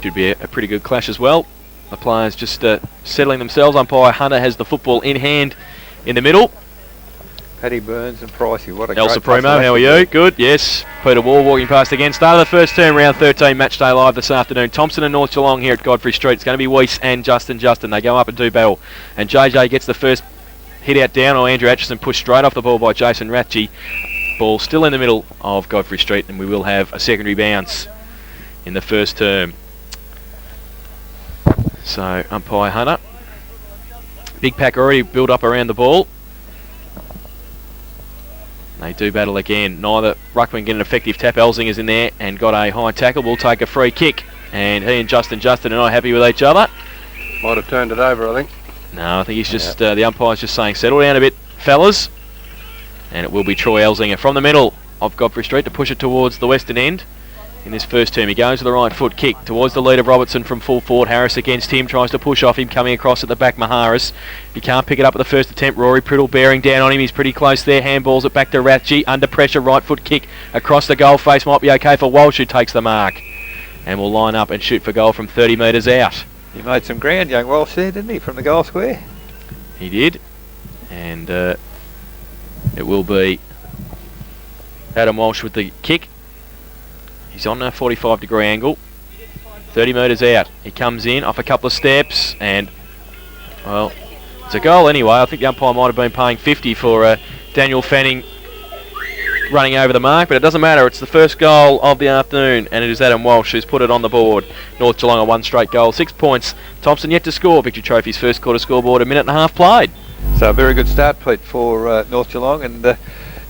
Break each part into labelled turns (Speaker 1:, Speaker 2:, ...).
Speaker 1: Should be a pretty good clash as well. The players just settling themselves. Umpire Hunter has the football in hand in the middle.
Speaker 2: Paddy Burns and Pricey, what a
Speaker 1: El
Speaker 2: great
Speaker 1: Supremo, how are you? Good, yes. Peter Wall walking past again. Start of the first term, round 13, match day live this afternoon. Thomson and North Geelong here at Godfrey Street. It's going to be Weiss and Justin. They go up and do battle. And JJ gets the first hit out down, or Andrew Atchison pushed straight off the ball by Jason Ratchie. Ball still in the middle of Godfrey Street, and we will have a secondary bounce in the first term. So, umpire Hunter. Big pack already built up around the ball. They do battle again. Neither ruckman get an effective tap. Elzinger's in there and got a high tackle. Will take a free kick. And he and Justin are not happy with each other.
Speaker 3: Might have turned it over, I think.
Speaker 1: No, I think he's just, the umpire's just saying, settle down a bit, fellas. And it will be Troy Elzinger from the middle of Godfrey Street to push it towards the western end. In this first term, he goes with the right foot kick towards the lead of Robertson from full forward. Harris against him, tries to push off him, coming across at the back, Maharis. He can't pick it up at the first attempt. Rory Priddle bearing down on him. He's pretty close there. Handballs it back to Ratchie. Under pressure, right foot kick across the goal face. Might be okay for Walsh, who takes the mark. And will line up and shoot for goal from 30 metres out.
Speaker 2: He made some ground, young Walsh there, didn't he, from the goal square?
Speaker 1: He did. And it will be Adam Walsh with the kick. He's on a 45-degree angle, 30 metres out. He comes in off a couple of steps, and, well, it's a goal anyway. I think the umpire might have been paying 50 for Daniel Fanning running over the mark, but it doesn't matter. It's the first goal of the afternoon, and it is Adam Walsh who's put it on the board. North Geelong a one straight goal, 6 points. Thomson yet to score. Victory Trophy's first quarter scoreboard, a minute and a half played.
Speaker 2: So a very good start, Pete, for North Geelong, and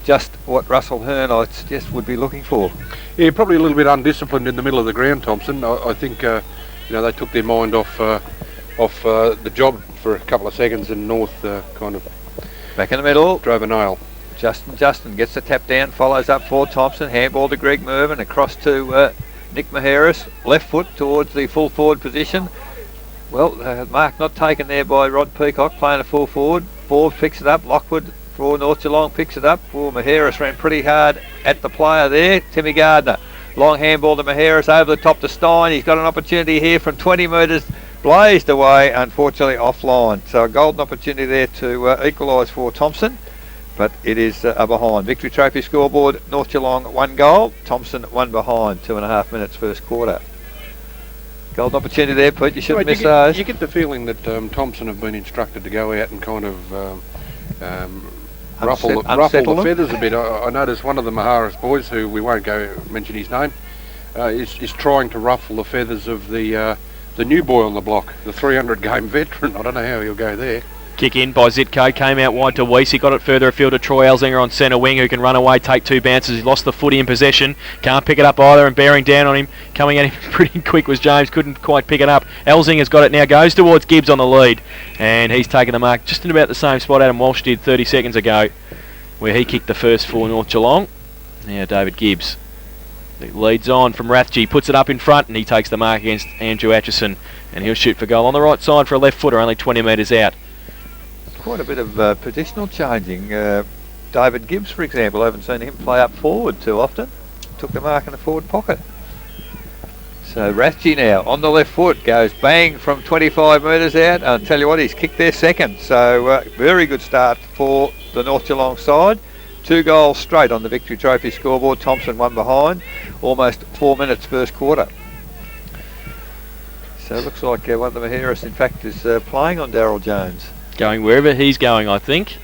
Speaker 2: just what Russell Hearn, I suggest, would be looking for.
Speaker 3: Yeah, probably a little bit undisciplined in the middle of the ground, Thomson. I think they took their mind off the job for a couple of seconds, and North kind of
Speaker 2: back in the middle
Speaker 3: drove a nail.
Speaker 2: Justin gets the tap down, follows up for Thomson, handball to Greg Mervyn, across to Nick Maharis, left foot towards the full forward position. Well, mark not taken there by Rod Peacock, playing a full forward. Forbes picks it up, Lockwood for North Geelong picks it up. Maharis ran pretty hard at the player there, Timmy Gardner. Long handball to Maharis over the top to Stein. He's got an opportunity here from 20 metres, blazed away, unfortunately offline. So a golden opportunity there to equalise for Thomson, but it is behind. Victory Trophy scoreboard, North Geelong 1 goal, Thomson 1 behind, 2.5 minutes first quarter. Golden opportunity there, Pete, you shouldn't miss those.
Speaker 3: You get the feeling that Thomson have been instructed to go out and kind of ruffle the feathers a bit. I noticed one of the Maharis boys, who we won't go mention his name, is trying to ruffle the feathers of the new boy on the block, the 300 game veteran. I don't know how he'll go there.
Speaker 1: Kick in by Zitko, came out wide to Weiss. He got it further afield to Troy Elzinger on centre wing, who can run away, take 2 bounces. He lost the footy in possession, can't pick it up either, and bearing down on him, coming at him pretty quick was James, couldn't quite pick it up. Elzinger's got it now, goes towards Gibbs on the lead, and he's taken the mark just in about the same spot Adam Walsh did 30 seconds ago, where he kicked the first for North Geelong. Now David Gibbs leads on from Rathje, puts it up in front, and he takes the mark against Andrew Atchison, and he'll shoot for goal on the right side for a left footer, only 20 metres out.
Speaker 2: Quite a bit of positional changing. David Gibbs, for example, I haven't seen him play up forward too often. Took the mark in the forward pocket. So Rathje now on the left foot, goes bang from 25 metres out. I'll tell you what, he's kicked their second. So very good start for the North Geelong side. 2 goals straight on the Victory Trophy scoreboard. Thomson 1 behind. Almost 4 minutes first quarter. So it looks like one of the Maharis, in fact, is playing on Daryl Jones.
Speaker 1: Going wherever he's going, I think.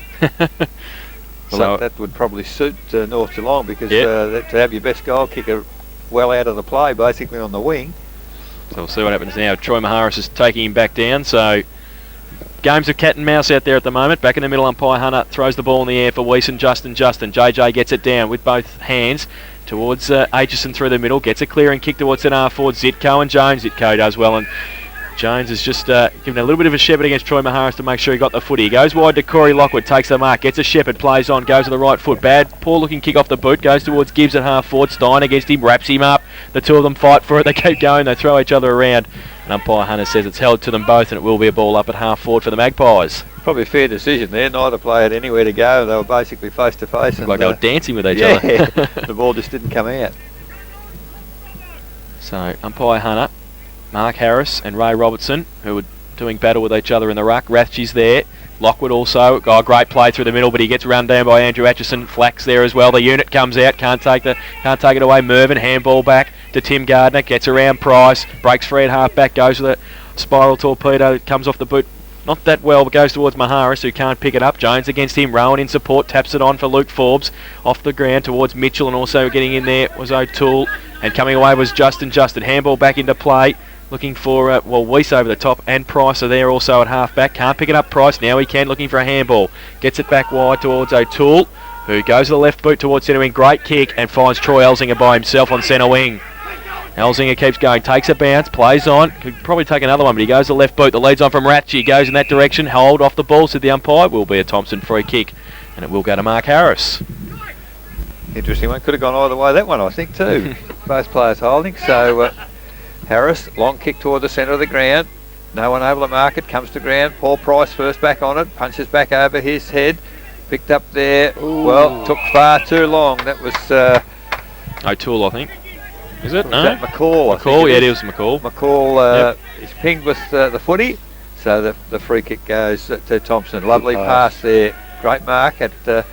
Speaker 2: Well, that would probably suit North Geelong, because to have your best goal kicker well out of the play, basically on the wing.
Speaker 1: So we'll see what happens now. Troy Maharis is taking him back down, so games of cat and mouse out there at the moment. Back in the middle, umpire Hunter throws the ball in the air for Weiss and Justin. JJ gets it down with both hands towards Aitchison through the middle, gets a clearing kick towards centre forward, Zitko and Jones. Zitko does well, and Jones has just given a little bit of a shepherd against Troy Maharis to make sure he got the footy. He goes wide to Corey Lockwood, takes the mark, gets a shepherd, plays on, goes to the right foot. Poor looking kick off the boot, goes towards Gibbs at half forward. Stein against him, wraps him up. The two of them fight for it, they keep going, they throw each other around. And umpire Hunter says it's held to them both, and it will be a ball up at half forward for the Magpies.
Speaker 2: Probably a fair decision there. Neither player had anywhere to go. They were basically face to face.
Speaker 1: Like they were dancing with each other.
Speaker 2: The ball just didn't come out.
Speaker 1: So umpire Hunter Mark Harris and Ray Robertson, who were doing battle with each other in the ruck. Rathje's there. Lockwood also. Oh, great play through the middle, but he gets run down by Andrew Atchison. Flax there as well. The unit comes out. Can't take it away. Mervyn, handball back to Tim Gardner. Gets around Price. Breaks free at half back. Goes with a spiral torpedo. Comes off the boot. Not that well, but goes towards Maharis, who can't pick it up. Jones against him. Rowan in support. Taps it on for Luke Forbes. Off the ground towards Mitchell, and also getting in there was O'Toole. And coming away was Justin. Handball back into play. Looking for, Weiss over the top, and Price are there also at half-back. Can't pick it up, Price. Now he can, looking for a handball. Gets it back wide towards O'Toole, who goes to the left boot towards centre wing. Great kick, and finds Troy Elsinger by himself on centre wing. Elsinger keeps going, takes a bounce, plays on. Could probably take another one, but he goes to the left boot. The lead's on from Ratchie. Goes in that direction. Hold off the ball, said the umpire. Will be a Thomson free kick, and it will go to Mark Harris.
Speaker 2: Interesting one. Could have gone either way, that one, I think, too. Both players holding, so... Harris, long kick toward the centre of the ground. No one able to mark it. Comes to ground. Paul Price first back on it. Punches back over his head. Picked up there. Ooh. Well, took far too long. That was...
Speaker 1: O'Toole, I think. Is it? No?
Speaker 2: That McCall?
Speaker 1: McCall, yeah, it was McCall.
Speaker 2: McCall is pinged with the footy. So the free kick goes to Thomson. Lovely pass there. Great mark at,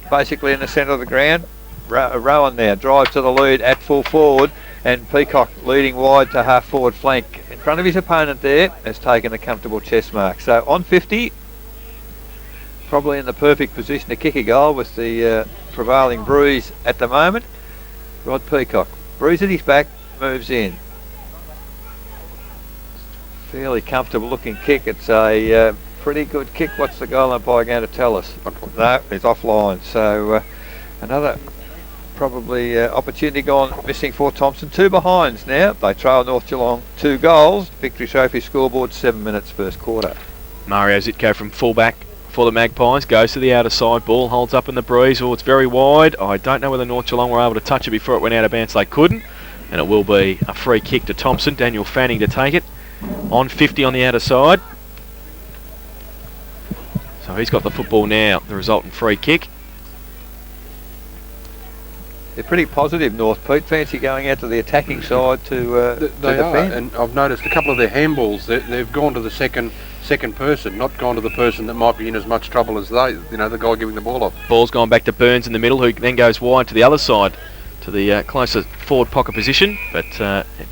Speaker 2: basically in the centre of the ground. Rowan there. Drives to the lead at full forward. And Peacock leading wide to half forward flank in front of his opponent there, has taken a comfortable chest mark. So on 50, probably in the perfect position to kick a goal with the prevailing bruise at the moment. Rod Peacock, bruise at his back, moves in. Fairly comfortable looking kick. It's a pretty good kick. What's the goal umpire going to tell us? No, it's offline. So another... probably opportunity gone missing for Thomson. 2 behinds now. They trail North Geelong 2 goals. Victory Trophy scoreboard 7 minutes first quarter.
Speaker 1: Mario Zitko from fullback for the Magpies goes to the outer side. Ball holds up in the breeze. Oh, it's very wide. I don't know whether North Geelong were able to touch it before it went out of bounds. They couldn't, and it will be a free kick to Thomson. Daniel Fanning to take it on 50 on the outer side. So he's got the football now. The resultant free kick.
Speaker 2: They're pretty positive, North, Pete. Fancy going out to the attacking side to
Speaker 3: they are, and I've noticed a couple of their handballs. They've gone to the second person, not gone to the person that might be in as much trouble as they. The guy giving the ball off.
Speaker 1: Ball's gone back to Burns in the middle, who then goes wide to the other side, to the closer forward pocket position, but it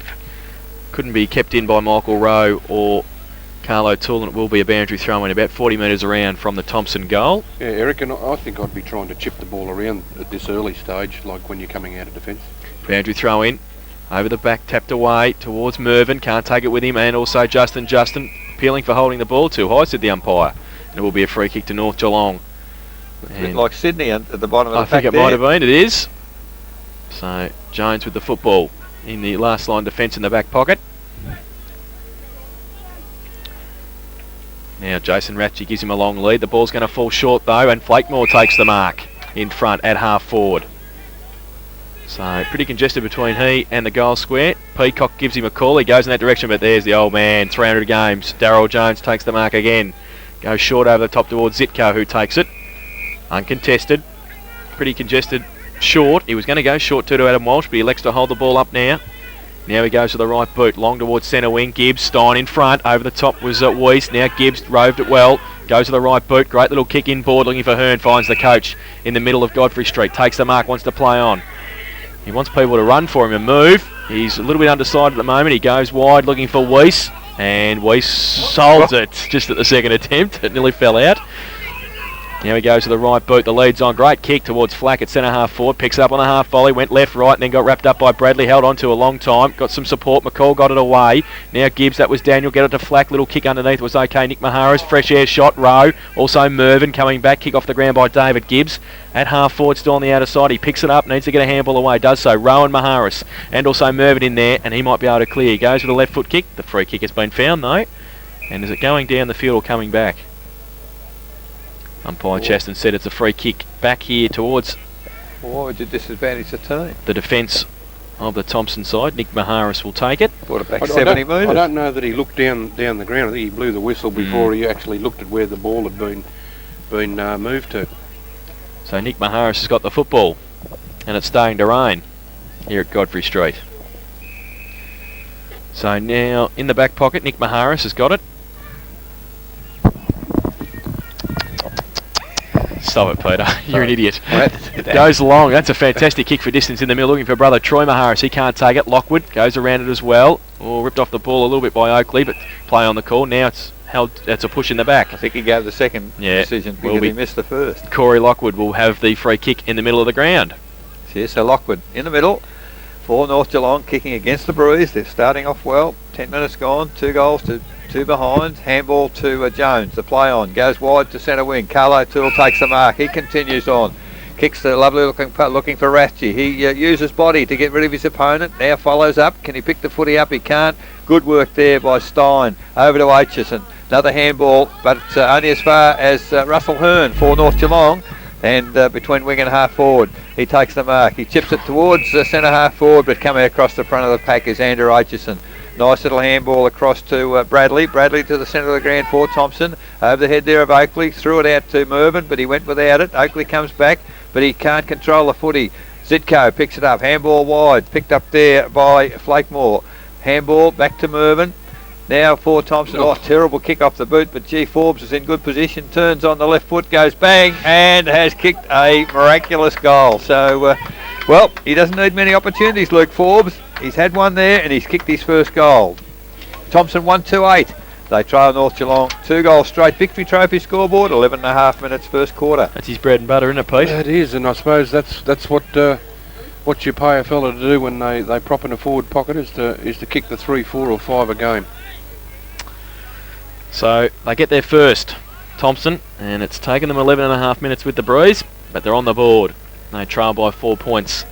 Speaker 1: couldn't be kept in by Michael Rowe or Carlo Toole, and it will be a boundary throw in about 40 metres around from the Thomson goal.
Speaker 3: Yeah, Eric, and I think I'd be trying to chip the ball around at this early stage, like when you're coming out of defence.
Speaker 1: Boundary throw in, over the back, tapped away towards Mervyn, can't take it with him, and also Justin appealing for holding the ball too high, said the umpire. And it will be a free kick to North Geelong.
Speaker 2: A bit like Sydney at the bottom of the pack.
Speaker 1: I think it might have been, it is. So Jones with the football in the last line defence in the back pocket. Now Jason Ratchie gives him a long lead. The ball's going to fall short though, and Flakemore takes the mark in front at half forward. So pretty congested between he and the goal square. Peacock gives him a call. He goes in that direction, but there's the old man. 300 games. Darryl Jones takes the mark again. Goes short over the top towards Zitko, who takes it. Uncontested. Pretty congested. Short. He was going to go short to Adam Walsh, but he elects to hold the ball up now. Now he goes to the right boot, long towards centre wing. Gibbs, Stein in front. Over the top was Weiss. Now Gibbs roved it well. Goes to the right boot. Great little kick inboard, looking for Hearn. Finds the coach in the middle of Godfrey Street. Takes the mark, wants to play on. He wants people to run for him and move. He's a little bit undecided at the moment. He goes wide, looking for Weiss. And Weiss solves it just at the second attempt. It nearly fell out. Now he goes to the right boot. The lead's on. Great kick towards Flack at centre half forward. Picks it up on the half volley. Went left, right, and then got wrapped up by Bradley. Held on to a long time. Got some support. McCall got it away. Now Gibbs. That was Daniel. Get it to Flack. Little kick underneath was okay. Nick Maharis. Fresh air shot. Rowe. Also Mervyn coming back. Kick off the ground by David Gibbs. At half forward, still on the outer side. He picks it up. Needs to get a handball away. Does so. Rowe and Maharis. And also Mervyn in there. And he might be able to clear. He goes with a left foot kick. The free kick has been found though. And is it going down the field or coming back? Umpire Chaston said it's a free kick back here towards...
Speaker 2: Why would you disadvantage the team?
Speaker 1: The defence of the Thomson side. Nick Maharis will take it.
Speaker 2: Brought it back 70 metres.
Speaker 3: I don't know that he looked down the ground. I think he blew the whistle before he actually looked at where the ball had been moved to.
Speaker 1: So Nick Maharis has got the football, and it's starting to rain here at Godfrey Street. So now in the back pocket, Nick Maharis has got it. Stop it, Peter. You're an idiot. Goes long. That's a fantastic kick for distance in the middle. Looking for brother Troy Maharis. He can't take it. Lockwood goes around it as well. Oh, ripped off the ball a little bit by Oakley, but play on the call. Now it's held. That's a push in the back.
Speaker 2: I think he gave the second decision because he missed the first.
Speaker 1: Corey Lockwood will have the free kick in the middle of the ground.
Speaker 2: Yeah, so Lockwood in the middle for North Geelong, kicking against the Breeze. They're starting off well. 10 minutes gone. 2 goals to 2 behind. Handball to Jones. The play on. Goes wide to centre wing. Carlo Toole takes the mark. He continues on. Kicks the lovely looking putt, looking for Rathje. He uses body to get rid of his opponent. Now follows up. Can he pick the footy up? He can't. Good work there by Stein. Over to Aitchison. Another handball, but only as far as Russell Hearn for North Geelong. And between wing and half forward, he takes the mark. He chips it towards centre half forward, but coming across the front of the pack is Andrew Aitchison. Nice little handball across to Bradley. Bradley to the centre of the ground for Thomson. Over the head there of Oakley. Threw it out to Mervyn, but he went without it. Oakley comes back, but he can't control the footy. Zitko picks it up. Handball wide. Picked up there by Flakemore. Handball back to Mervyn. Now for Thomson. Oh, terrible kick off the boot, but G. Forbes is in good position. Turns on the left foot, goes bang, and has kicked a miraculous goal. So, well, he doesn't need many opportunities, Luke Forbes. He's had one there, and he's kicked his first goal. Thomson 1-2-8. They trail North Geelong 2 goals straight. Victory Trophy scoreboard, 11.5 minutes first quarter.
Speaker 1: That's his bread and butter, isn't it, Pete?
Speaker 3: It is, and I suppose that's what you pay a fella to do when they prop in a forward pocket is to kick the 3, 4 or 5 a game.
Speaker 1: So they get there first, Thomson, and it's taken them 11.5 minutes with the Breeze, but they're on the board. They trail by 4 points.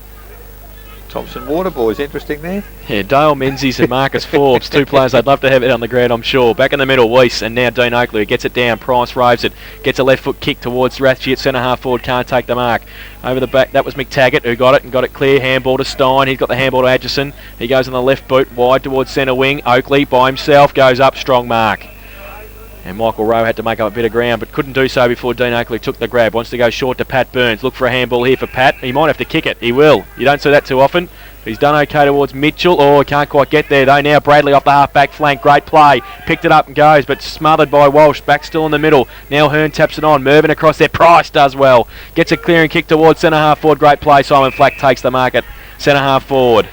Speaker 2: Thomson Waterboys, interesting there.
Speaker 1: Yeah, Dale Menzies and Marcus Forbes, 2 players I'd love to have it on the ground, I'm sure. Back in the middle, Weiss, and now Dean Oakley, who gets it down. Price raves it, gets a left foot kick towards Rathje at centre half forward, can't take the mark. Over the back, that was McTaggart who got it and got it clear. Handball to Stein, he's got the handball to Atchison. He goes on the left boot, wide towards centre wing. Oakley by himself, goes up, strong mark. And Michael Rowe had to make up a bit of ground, but couldn't do so before Dean Oakley took the grab. Wants to go short to Pat Burns. Look for a handball here for Pat. He might have to kick it. He will. You don't see that too often. He's done okay towards Mitchell. Oh, he can't quite get there though. Now Bradley off the half-back flank. Great play. Picked it up and goes, but smothered by Walsh. Back still in the middle. Now Hearn taps it on. Mervyn across there. Price does well. Gets a clearing kick towards centre half forward. Great play. Simon Flack takes the mark at centre half forward.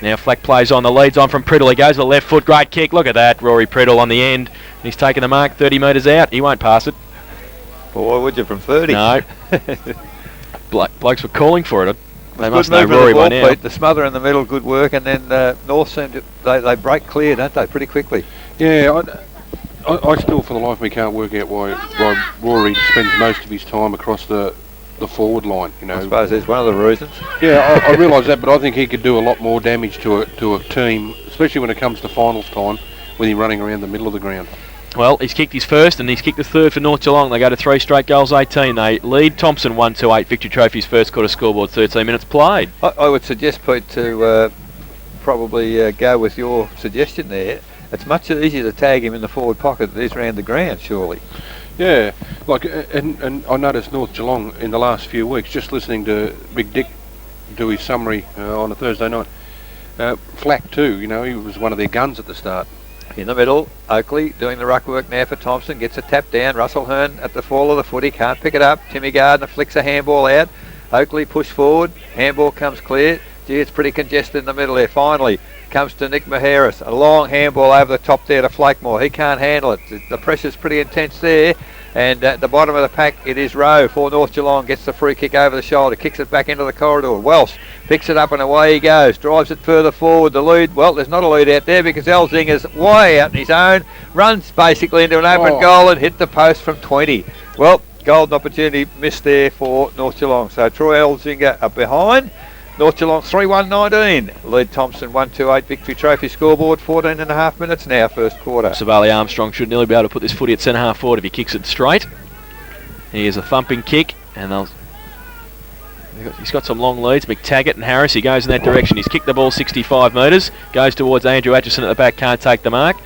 Speaker 1: Now Flack plays on. The lead's on from Priddle. He goes to the left foot. Great kick. Look at that. Rory Priddle on the end. He's taken the mark 30 metres out. He won't pass it.
Speaker 2: Boy, would you from 30?
Speaker 1: No. Blokes were calling for it. They must know Rory by now.
Speaker 2: The smother in the middle, good work, and then North seem to they break clear, don't they, pretty quickly?
Speaker 3: Yeah, I still for the life of me can't work out why Rory spends most of his time across the forward line. You know,
Speaker 2: I suppose there's one of the reasons.
Speaker 3: Yeah, I realise that, but I think he could do a lot more damage to a team, especially when it comes to finals time, with him running around the middle of the ground.
Speaker 1: Well, he's kicked his first and he's kicked the third for North Geelong. They go to 3 straight goals, 18. They lead Thomson 1-8. Victory Trophy's first quarter scoreboard, 13 minutes played.
Speaker 2: I would suggest, Pete, to probably go with your suggestion there. It's much easier to tag him in the forward pocket than it is around the ground, surely.
Speaker 3: Yeah, like, and I noticed North Geelong in the last few weeks, just listening to Big Dick do his summary on a Thursday night. Flack too, you know, he was one of their guns at the start.
Speaker 2: In the middle, Oakley doing the ruck work now for Thomson, gets a tap down. Russell Hearn at the fall of the footy, can't pick it up. Timmy Gardner flicks a handball out. Oakley push forward, handball comes clear. Gee, it's pretty congested in the middle there. Finally comes to Nick Maharis, a long handball over the top there to Flakemore. He can't handle it. The pressure's pretty intense there. And at the bottom of the pack, it is Rowe for North Geelong. Gets the free kick over the shoulder, kicks it back into the corridor. Welsh picks it up and away he goes. Drives it further forward. The lead, well, there's not a lead out there because Elzinger's way out on his own. Runs basically into an open goal and hit the post from 20. Well, golden opportunity missed there for North Geelong. So Troy Elzinger are behind. North Geelong 3-1-19. Lead Thomson 1-8. Victory Trophy scoreboard, 14.5 minutes now, first quarter.
Speaker 1: Savali Armstrong should nearly be able to put this footy at centre half forward if he kicks it straight. Here's a thumping kick, and he's got some long leads. McTaggart and Harris, he goes in that direction. He's kicked the ball 65 metres, goes towards Andrew Atchison at the back, can't take the mark.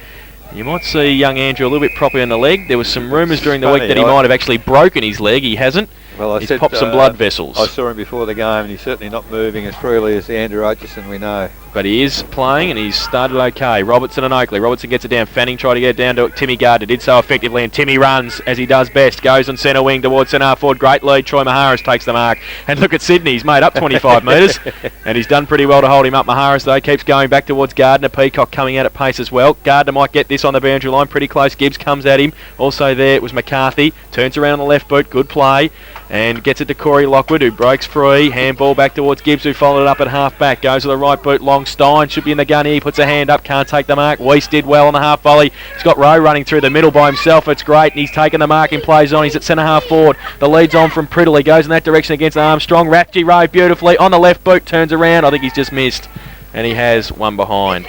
Speaker 1: You might see young Andrew a little bit properly on the leg. There was some rumours during the week that he might have actually broken his leg. He hasn't.
Speaker 2: Well,
Speaker 1: He's popped some blood vessels.
Speaker 2: I saw him before the game, and he's certainly not moving as freely as the Andrew Atchison we know.
Speaker 1: but he is playing and he's started okay. Robertson and Oakley. Robertson gets it down. Fanning tried to get it down to Timmy Gardner. Did so effectively, and Timmy runs as he does best. Goes on centre wing towards centre half forward. Great lead. Troy Maharis takes the mark. And look at Sydney. He's made up 25 metres, and he's done pretty well to hold him up. Maharis, though, keeps going back towards Gardner. Peacock coming out at pace as well. Gardner might get this on the boundary line. Pretty close. Gibbs comes at him. Also there, it was McCarthy. Turns around on the left boot. Good play. And gets it to Corey Lockwood, who breaks free. Handball back towards Gibbs, who followed it up at half back. Goes to the right boot. Long Stein should be in the gun here. He puts a hand up. Can't take the mark. Weiss did well on the half volley. He's got Rowe running through the middle by himself. It's great. And he's taken the mark and plays on. He's at centre half forward. The lead's on from Priddle. He goes in that direction against Armstrong. Ratchie Rowe beautifully on the left boot. Turns around. I think he's just missed. And he has one behind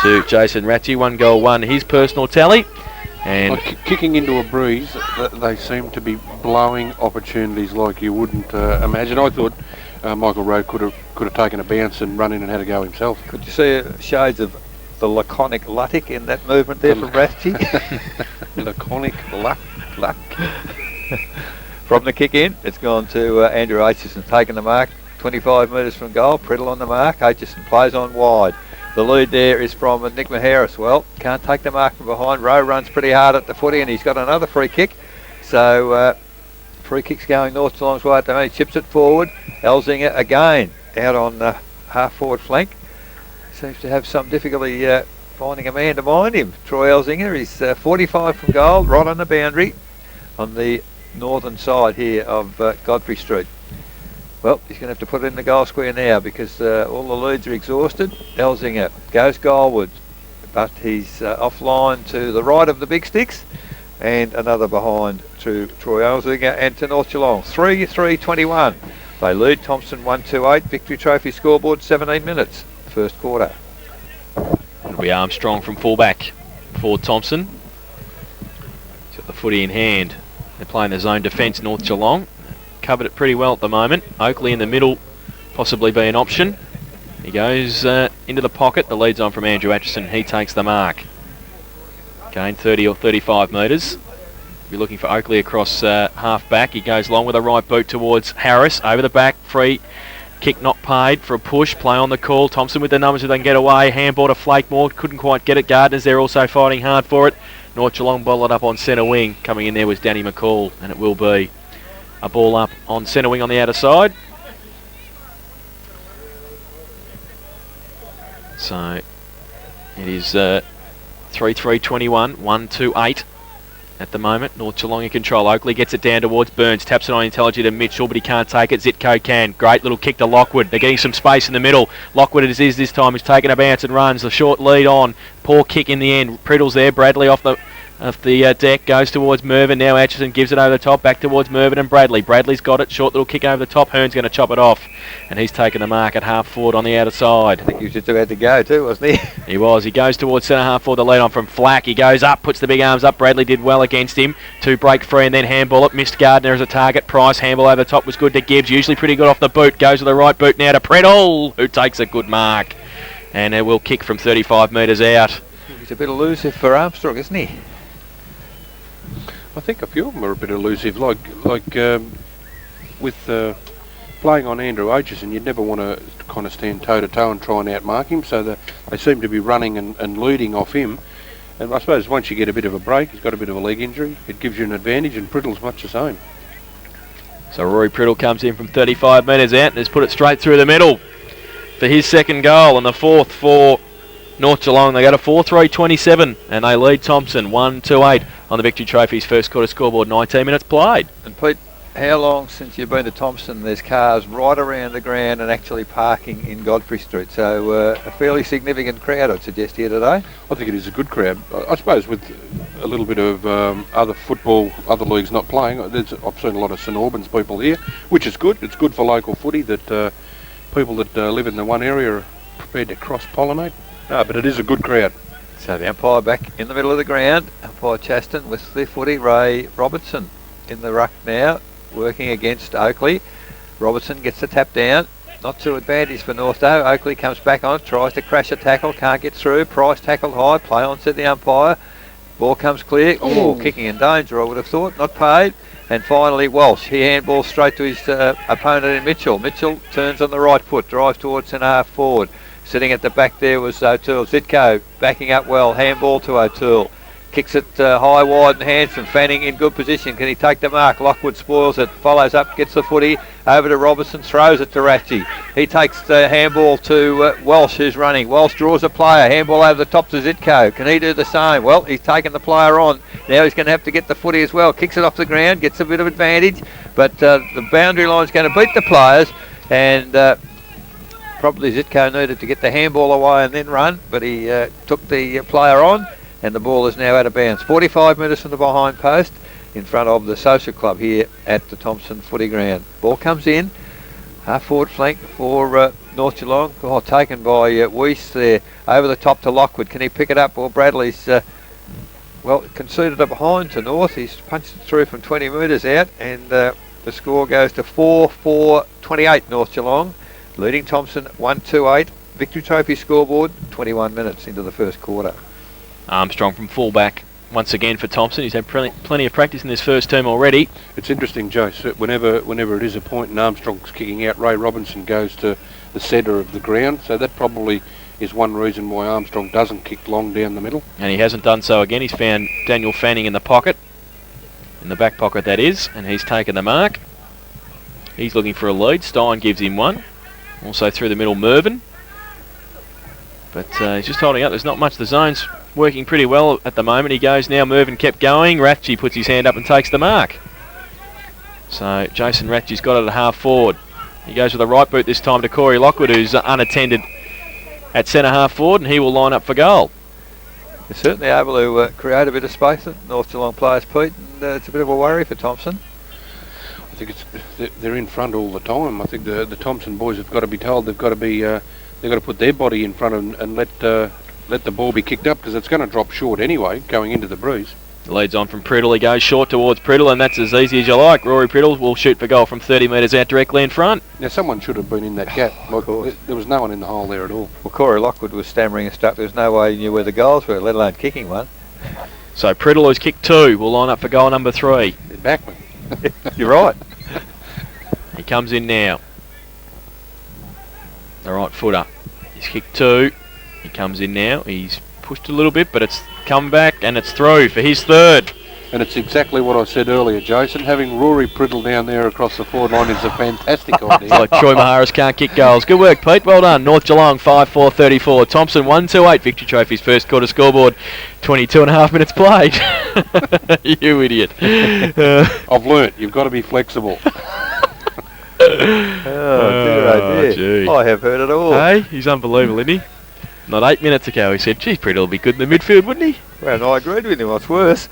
Speaker 1: to Jason Ratchie. 1 goal, 1 his personal tally. And
Speaker 3: kicking into a breeze, they seem to be blowing opportunities like you wouldn't imagine. I thought Michael Rowe could have taken a bounce and run in and had a go himself.
Speaker 2: Could you see shades of the laconic Luttick in that movement there from Ratchie?
Speaker 3: Laconic luck.
Speaker 2: From the kick in, it's gone to Andrew Aitchison, taking the mark. 25 metres from goal. Priddle on the mark. Aitchison plays on wide. The lead there is from Nick Maharis. Well, can't take the mark from behind. Rowe runs pretty hard at the footy, and he's got another free kick. So free kick's going North Geelong's way at the moment. He chips it forward. Elzinger again out on the half forward flank. Seems to have some difficulty finding a man to mind him. Troy Elzinger is 45 from goal, right on the boundary on the northern side here of Godfrey Street. Well, he's going to have to put it in the goal square now because all the leads are exhausted. Elzinger goes goalward, but he's offline to the right of the big sticks, and another behind to Troy Elzinger and to North Geelong. 3-3-21. They lead Thomson 1-2-8. Victory Trophy scoreboard 17 minutes. First quarter.
Speaker 1: It'll be Armstrong from fullback for Thomson. He's got the footy in hand. They're playing the zone defence, North Geelong. Covered it pretty well at the moment. Oakley in the middle possibly be an option. He goes into the pocket. The lead's on from Andrew Atchison. He takes the mark. Gain 30 or 35 metres. You're looking for Oakley across half back. He goes long with a right boot towards Harris. Over the back. Free kick not paid for a push. Play on the call. Thomson with the numbers so they can get away. Handball to Flakemore. Couldn't quite get it. Gardner's there also fighting hard for it. North Geelong bottled up on centre wing. Coming in there was Danny McCall, and it will be a ball up on centre wing on the outer side. So it is 3-3-21, 1-2-8 at the moment. North Geelong in control. Oakley gets it down towards Burns. Taps it on intelligent to Mitchell, but he can't take it. Zitko can. Great little kick to Lockwood. They're getting some space in the middle. Lockwood it is this time. He's taking a bounce and runs. The short lead on. Poor kick in the end. Priddle's there. Bradley off the deck, goes towards Mervyn. Now Atchison gives it over the top, back towards Mervyn and Bradley. Bradley's got it, short little kick over the top. Hearn's going to chop it off, and he's taken the mark at half forward on the outer side.
Speaker 2: I think he was just about to go too, wasn't he?
Speaker 1: He was. He goes towards centre half forward. The lead on from Flack. He goes up, puts the big arms up. Bradley did well against him to break free and then handball it. Missed Gardner as a target. Price handball over the top was good to Gibbs. Usually pretty good off the boot. Goes to the right boot now to Priddle, who takes a good mark, and it will kick from 35 metres out.
Speaker 2: He's a bit elusive for Armstrong, isn't he?
Speaker 3: I think a few of them are a bit elusive, like with playing on Andrew Aitchison, you'd never want to kind of stand toe-to-toe and try and outmark him, so that they seem to be running and leading off him. And I suppose once you get a bit of a break, he's got a bit of a leg injury, it gives you an advantage, and Priddle's much the same.
Speaker 1: So Rory Priddle comes in from 35 metres out and has put it straight through the middle for his second goal, and the fourth for North Geelong. They go to 4-3-27 and they lead Thomson 1-2-8 on the Victory Trophy's first quarter scoreboard. 19 minutes played.
Speaker 2: And Pete, how long since you've been to Thomson? There's cars right around the ground and actually parking in Godfrey Street, so a fairly significant crowd I'd suggest here today.
Speaker 3: I think it is a good crowd. I suppose with a little bit of other football, other leagues not playing, I've seen a lot of St Albans people here, which is good. It's good for local footy that people that live in the one area are prepared to cross-pollinate. No, but it is a good crowd.
Speaker 2: So the umpire back in the middle of the ground, umpire Chaston with the footy. Ray Robertson in the ruck now, working against Oakley. Robertson gets the tap down, not too advantage for Northstowe. Oakley comes back on it, tries to crash a tackle, can't get through. Price tackled high, play on, said the umpire. Ball comes clear. Oh, kicking in danger, I would have thought, not paid. And finally Walsh, he handballs straight to his opponent in Mitchell. Mitchell turns on the right foot, drives towards centre half forward. Sitting at the back there was O'Toole. Zitko backing up well. Handball to O'Toole. Kicks it high, wide and handsome. Fanning in good position. Can he take the mark? Lockwood spoils it. Follows up, gets the footy. Over to Robertson, throws it to Ratchie. He takes the handball to Walsh, who's running. Walsh draws a player. Handball over the top to Zitko. Can he do the same? Well, he's taken the player on. Now he's going to have to get the footy as well. Kicks it off the ground, gets a bit of advantage. But the boundary line's going to beat the players. And probably Zitko needed to get the handball away and then run. But he took the player on. And the ball is now out of bounds. 45 metres from the behind post in front of the social club here at the Thomson footy ground. Ball comes in. Half forward flank for North Geelong. Oh, taken by Weiss there. Over the top to Lockwood. Can he pick it up? Well, Bradley's conceded it behind to North. He's punched it through from 20 metres out. And the score goes to 4-4-28 North Geelong. Leading Thomson 1-2-8. Victory Trophy scoreboard 21 minutes into the first quarter.
Speaker 1: Armstrong from fullback once again for Thomson. He's had plenty of practice in this first term already.
Speaker 3: It's interesting, Joe, whenever it is a point and Armstrong's kicking out, Ray Robinson goes to the centre of the ground, so that probably is one reason why Armstrong doesn't kick long down the middle.
Speaker 1: And he hasn't done so again. He's found Daniel Fanning in the pocket, in the back pocket that is, and he's taken the mark. He's looking for a lead. Stein gives him one. Also through the middle, Mervyn. But he's just holding up. There's not much. The zone's working pretty well at the moment. He goes now. Mervyn kept going. Ratchie puts his hand up and takes the mark. So Jason Ratchie's got it at half forward. He goes with a right boot this time to Corey Lockwood, who's unattended at centre half forward, and he will line up for goal.
Speaker 2: They're certainly able to create a bit of space at North Geelong players, Pete, and it's a bit of a worry for Thomson.
Speaker 3: I think they're in front all the time. I think the Thomson boys have got to be told they've got to put their body in front and let the ball be kicked up, because it's going to drop short anyway going into the breeze.
Speaker 1: The lead's on from Priddle. He goes short towards Priddle, and that's as easy as you like. Rory Priddle will shoot for goal from 30 metres out directly in front.
Speaker 3: Now someone should have been in that gap. There was no one in the hole there at all.
Speaker 2: Well, Corey Lockwood was stammering and stuck. There was no way he knew where the goals were, let alone kicking one.
Speaker 1: So Priddle, who's kicked two, will line up for goal number 3.
Speaker 3: Backman.
Speaker 2: You're right.
Speaker 1: He comes in now. The right footer. He's kicked 2. He comes in now. He's pushed a little bit, but it's come back and it's through for his 3rd.
Speaker 3: And it's exactly what I said earlier, Jason. Having Rory Priddle down there across the forward line is a fantastic idea.
Speaker 1: Like Troy Maharis can't kick goals. Good work, Pete. Well done. North Geelong 5-4-34. Thomson 1-2-8. Victory Trophy's first quarter scoreboard. 22 and a half minutes played. You idiot.
Speaker 3: I've learnt. You've got to be flexible.
Speaker 2: Dear. I have heard it all.
Speaker 1: Hey, he's unbelievable, isn't he? Not 8 minutes ago he said, geez, Priddle will be good in the midfield, wouldn't he?
Speaker 2: Well, and I agreed with him. What's worse?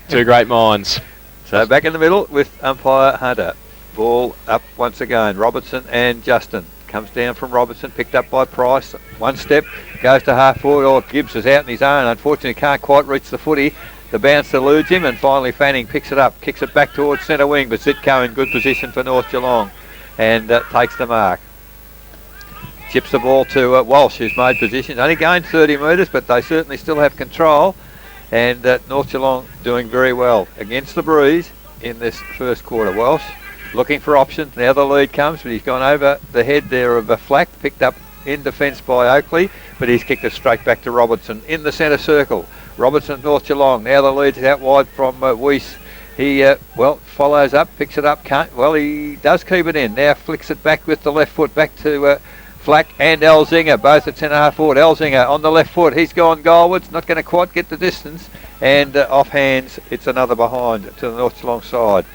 Speaker 1: Two great minds.
Speaker 2: So back in the middle with umpire Hunter. Ball up once again. Robertson and Justin. Comes down from Robertson, picked up by Price. One step, goes to half forward. Oh, Gibbs is out on his own. Unfortunately, can't quite reach the footy. The bounce eludes him, and finally Fanning picks it up, kicks it back towards centre wing, but Zitko in good position for North Geelong, and takes the mark. Chips the ball to Walsh, who's made position. Only gained 30 metres, but they certainly still have control, and North Geelong doing very well against the breeze in this first quarter. Walsh looking for options. Now the lead comes, but he's gone over the head there of a Flack, picked up in defence by Oakley, but he's kicked it straight back to Robertson in the centre circle. Robertson, North Geelong. Now the lead's out wide from Weiss. He, follows up, picks it up. He does keep it in. Now flicks it back with the left foot back to Flack and Elzinger, both at centre half forward. Elzinger on the left foot. He's gone goalwards, not going to quite get the distance. And off hands, it's another behind to the North Geelong side.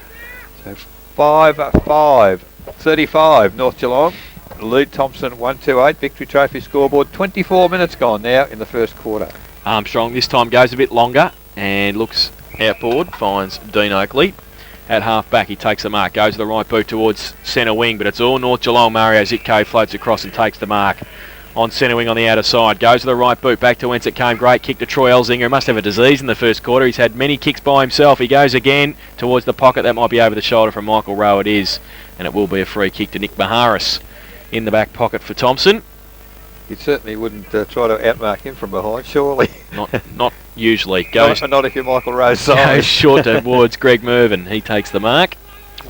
Speaker 2: So 5-5, 35 North Geelong. Lead Thomson 1-2-8. Victory Trophy scoreboard. 24 minutes gone now in the first quarter.
Speaker 1: Armstrong this time goes a bit longer and looks outboard, finds Dean Oakley. At half back, he takes the mark, goes to the right boot towards centre wing, but it's all North Geelong. Mario Zitko floats across and takes the mark on centre wing on the outer side. Goes to the right boot, back to whence it came. Great kick to Troy Elzinger. He must have a disease in the first quarter. He's had many kicks by himself. He goes again towards the pocket. That might be over the shoulder from Michael Rowe. It is, and it will be a free kick to Nick Maharis in the back pocket for Thomson.
Speaker 2: You certainly wouldn't try to outmark him from behind, surely.
Speaker 1: Not usually. Goes
Speaker 2: not if you're Michael Rowe's size.
Speaker 1: Goes short towards Greg Mervyn. He takes the mark.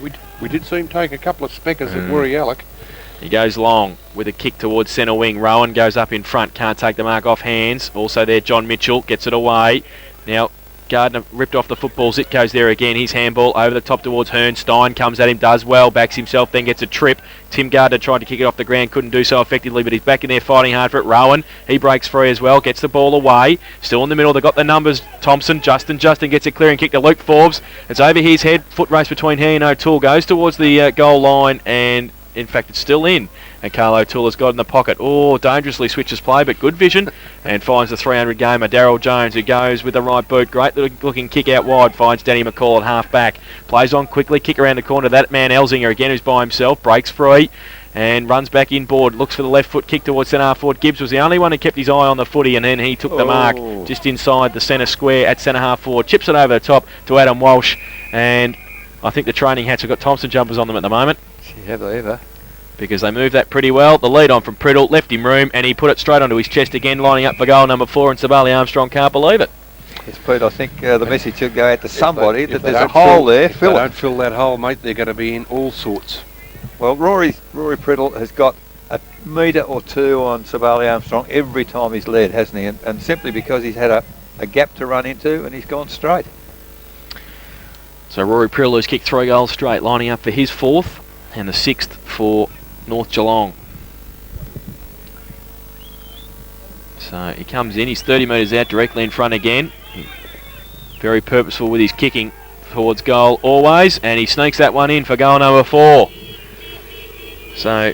Speaker 3: We did see him take a couple of speckers at Worry Alec.
Speaker 1: He goes long with a kick towards centre wing. Rowan goes up in front, can't take the mark off hands. Also there, John Mitchell gets it away. Now Gardner ripped off the football. Zit goes there again. His handball over the top towards Hearn. Stein comes at him, does well, backs himself, then gets a trip. Tim Gardner tried to kick it off the ground, couldn't do so effectively, but he's back in there fighting hard for it. Rowan, he breaks free as well, gets the ball away. Still in the middle, they've got the numbers. Thomson, Justin gets a clearing kick to Luke Forbes. It's over his head. Foot race between he and O'Toole. Goes towards the goal line, and in fact it's still in. And Carl O'Toole has got in the pocket. Oh, dangerously switches play, but good vision. And finds the 300 gamer, Daryl Jones, who goes with the right boot. Great looking kick out wide. Finds Danny McCall at half back. Plays on quickly, kick around the corner. That man Elzinger again, who's by himself, breaks free and runs back inboard. Looks for the left foot kick towards centre half forward. Gibbs was the only one who kept his eye on the footy, and then he took the mark just inside the centre square at centre half forward. Chips it over the top to Adam Walsh, and I think the training hats have got Thomson jumpers on them at the moment.
Speaker 2: Yeah, they have.
Speaker 1: Because they moved that pretty well. The lead on from Priddle left him room, and he put it straight onto his chest again, lining up for goal number 4, and Sabali Armstrong can't believe it.
Speaker 2: Yes, Pete, I think the message should go out to somebody that there's a hole there.
Speaker 3: If they don't fill that hole, mate, they're going to be in all sorts.
Speaker 2: Well, Rory Priddle has got a metre or two on Sabali Armstrong every time he's led, hasn't he? And simply because he's had a gap to run into, and he's gone straight.
Speaker 1: So Rory Priddle has kicked 3 goals straight, lining up for his 4th, and the 6th for North Geelong. So he comes in, he's 30 metres out, directly in front again. Very purposeful with his kicking towards goal always, and he sneaks that one in for goal number 4. So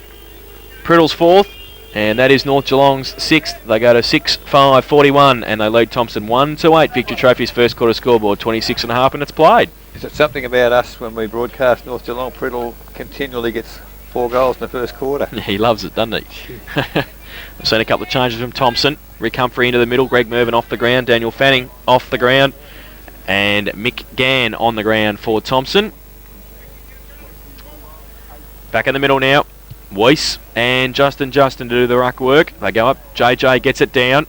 Speaker 1: Priddle's 4th, and that is North Geelong's 6th. They go to 6-5-41, and they lead Thomson 1-8. Victory Trophy's first quarter scoreboard, 26.5 minutes played.
Speaker 2: Is it something about us when we broadcast North Geelong? Priddle continually gets 4 goals in the first quarter.
Speaker 1: Yeah, he loves it, doesn't he? We've seen a couple of changes from Thomson. Rick Humphrey into the middle, Greg Mervyn off the ground, Daniel Fanning off the ground, and Mick Gann on the ground for Thomson. Back in the middle now, Weiss and Justin to do the ruck work. They go up, JJ gets it down.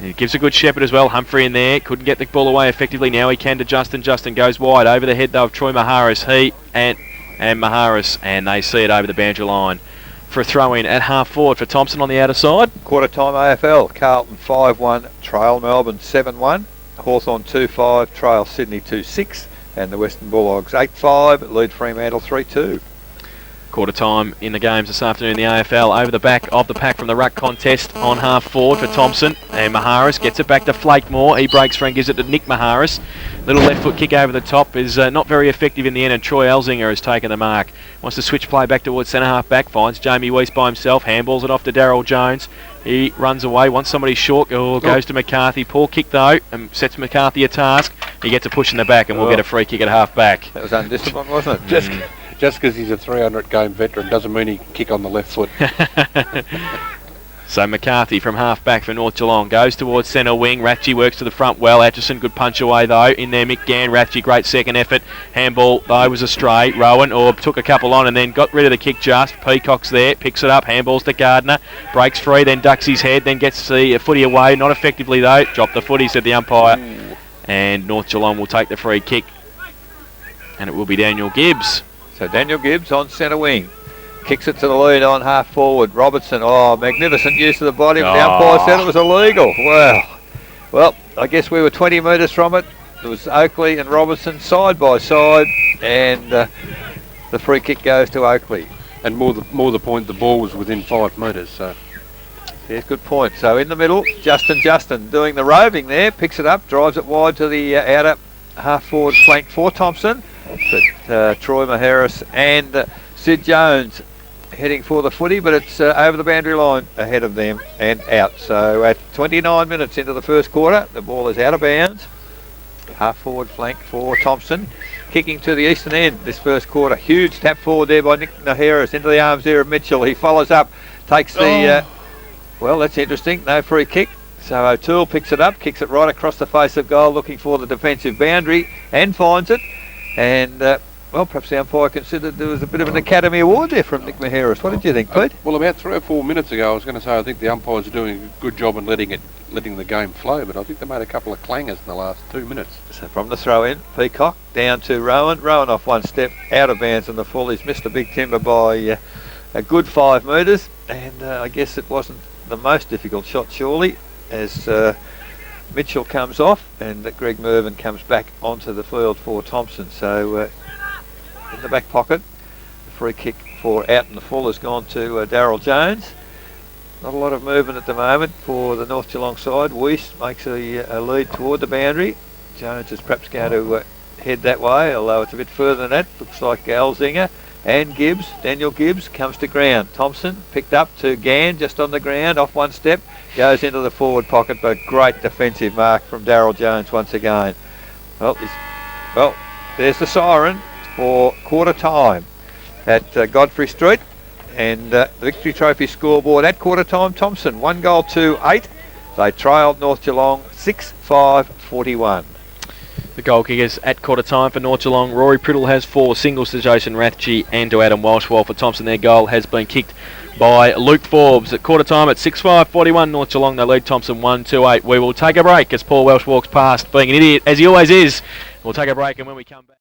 Speaker 1: He gives a good shepherd as well. Humphrey in there, couldn't get the ball away effectively. Now he can to Justin. Justin goes wide over the head though of Troy Maharis. He and Maharis, and they see it over the boundary line for a throw in at half forward for Thomson on the outer side.
Speaker 2: Quarter time AFL, Carlton 5-1, trail Melbourne 7-1, Hawthorn 2-5, trail Sydney 2-6, and the Western Bulldogs 8-5, lead Fremantle 3-2.
Speaker 1: Quarter time in the games this afternoon in the AFL. Over the back of the pack from the ruck contest on half forward for Thomson, and Maharis gets it back to Flakemore. He breaks free and gives it to Nick Maharis. Little left foot kick over the top is not very effective in the end, and Troy Elzinger has taken the mark. Wants to switch play back towards centre half back, finds Jamie Weiss by himself, handballs it off to Daryl Jones. He runs away, wants somebody short, goes to McCarthy. Poor kick though, and sets McCarthy a task. He gets a push in the back, and we'll get a free kick at half back.
Speaker 2: That was undisciplined, wasn't it?
Speaker 3: Just because he's a 300-game veteran doesn't mean he can kick on the left foot.
Speaker 1: So McCarthy from half back for North Geelong goes towards centre wing. Ratchie works to the front well. Atchison, good punch away though. In there, Mick Gann. Ratchie, great second effort. Handball though was astray. Rowan took a couple on and then got rid of the kick just. Peacock's there, picks it up. Handballs to Gardner. Breaks free, then ducks his head, then gets the footy away. Not effectively though. Dropped the footy, said the umpire. And North Geelong will take the free kick. And it will be Daniel Gibbs.
Speaker 2: So Daniel Gibbs on centre wing. Kicks it to the lead on half forward. Robertson, magnificent use of the body. The umpire said it was illegal. Wow. Well, I guess we were 20 metres from it. It was Oakley and Robertson side by side, and the free kick goes to Oakley.
Speaker 3: And more the point, the ball was within 5 metres. So.
Speaker 2: Yes, good point. So in the middle, Justin doing the roving there, picks it up, drives it wide to the outer half forward flank for Thomson. But Troy Maharis and Sid Jones heading for the footy, but it's over the boundary line ahead of them and out. So at 29 minutes into the first quarter, the ball is out of bounds. Half forward flank for Thomson. Kicking to the eastern end this first quarter. Huge tap forward there by Nick Maharis into the arms there of Mitchell. He follows up, takes the... well, that's interesting. No free kick. So O'Toole picks it up, kicks it right across the face of goal, looking for the defensive boundary, and finds it. And, perhaps the umpire considered there was a bit of an Academy Award there from Nick Maharis. What did you think, Pete?
Speaker 3: Well, about 3 or 4 minutes ago, I was going to say I think the umpires are doing a good job in letting the game flow, but I think they made a couple of clangers in the last 2 minutes.
Speaker 2: So from the throw-in, Peacock down to Rowan. Rowan off one step, out of bounds in the full. He's missed a big timber by a good 5 metres, and I guess it wasn't the most difficult shot, surely, as Mitchell comes off and Greg Mervyn comes back onto the field for Thomson. So in the back pocket, the free kick for out in the full has gone to Darryl Jones. Not a lot of movement at the moment for the North Geelong side. Weiss makes a lead toward the boundary. Jones is perhaps going to head that way, although it's a bit further than that. Looks like Alzinger and Gibbs, Daniel Gibbs, comes to ground. Thomson picked up to Gann, just on the ground, off one step, goes into the forward pocket, but great defensive mark from Darryl Jones once again. Well, there's the siren for quarter time at Godfrey Street, and the Victory Trophy scoreboard at quarter time. Thomson 1 goal to 8. They trailed North Geelong 6-5-41.
Speaker 1: The goal kickers at quarter time for North Geelong. Rory Priddle has 4 singles to Jason Rathje and to Adam Walsh, while for Thomson their goal has been kicked by Luke Forbes. At quarter time at 6-5-41, North Geelong, they lead Thomson 1-8. We will take a break as Paul Welsh walks past, being an idiot as he always is. We'll take a break, and when we come back...